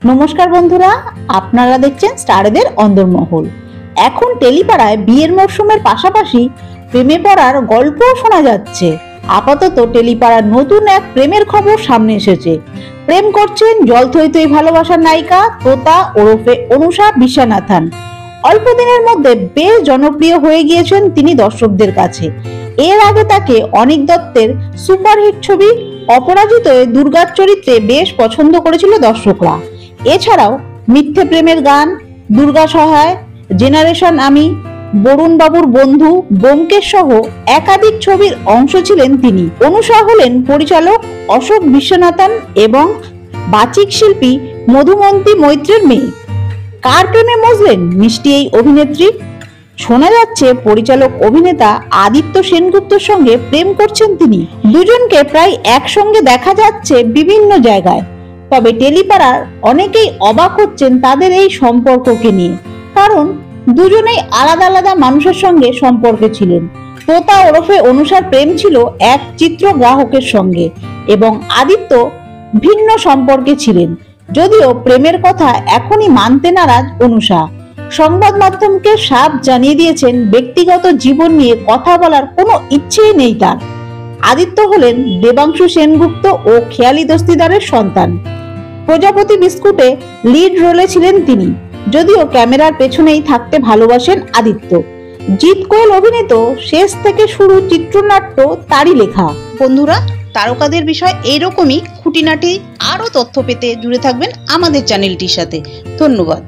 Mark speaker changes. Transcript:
Speaker 1: নমস্কার বন্ধুরা, আপনারা দেখছেন স্টারেদের অন্দরমহল। এখন টেলিপাড়ায় বিয়ের মরশুমের পাশাপাশি প্রেমে পড়ার গল্পও শোনা যাচ্ছে। আপাতত টেলিপাড়ার নতুন এক প্রেমের খবর সামনে এসেছে। প্রেম করছেন জল থই থই ভালোবাসার নায়িকা তোতা ওরফে অনুষা বিশ্বানাথন। অল্প দিনের মধ্যে বেশ জনপ্রিয় হয়ে গিয়েছেন তিনি দর্শকদের কাছে। এর আগে তাকে অনিক দত্তের সুপারহিট ছবি অপরাজিতয়ে দুর্গার চরিত্রে বেশ পছন্দ করেছিল দর্শকরা। এছাড়াও মিথ্যে প্রেমের গান, দুর্গা সহায়, জেনারেশন আমি, বরুণ বাবুর বন্ধু, ব্যোমকেশ সহ একাধিক ছবির অংশ ছিলেন তিনি। অনুষা হলেন পরিচালক অশোক বিশ্বানাথন এবং বাচিক শিল্পী মধুমন্তী মৈত্রের মেয়ে। কার প্রেমে মজলেন মিষ্টি এই অভিনেত্রী? শোনা যাচ্ছে পরিচালক অভিনেতা আদিত্য সেনগুপ্তর সঙ্গে প্রেম করছেন তিনি। দুজনকে প্রায় একসঙ্গে দেখা যাচ্ছে বিভিন্ন জায়গায়। তবে টেলিপাড়ার অনেকেই অবাক হচ্ছেন তাদের এই সম্পর্ককে নিয়ে, কারণ দুজনেই আলাদা আলাদা মানুষের সঙ্গে সম্পর্কে ছিলেন। তোতা ওরফে অনুষার প্রেম ছিল এক চিত্র গ্রাহকের সঙ্গে এবং আদিত্য ভিন্ন সম্পর্কে ছিলেন। যদিও প্রেমের কথা এখনই মানতে নারাজ অনুষা। সংবাদ মাধ্যমকে সাফ জানিয়ে দিয়েছেন ব্যক্তিগত জীবন নিয়ে কথা বলার কোনো ইচ্ছেই নেই তার। আদিত্য হলেন দেবাংশু সেনগুপ্ত ও খেয়ালি দস্তিদারের সন্তান। প্রজাপতি বিস্কুটে লিড রোলে ছিলেন তিনি, যদিও ক্যামেরার পেছনেই থাকতে ভালোবাসেন আদিত্য। জিৎ কোয়েল অভিনীত শেষ থেকে শুরু চিত্রনাট্য তারই লেখা। বন্ধুরা, তারকাদের বিষয় এইরকমই খুঁটিনাটি আরো তথ্য পেতে জুড়ে থাকবেন আমাদের চ্যানেলটির সাথে। ধন্যবাদ।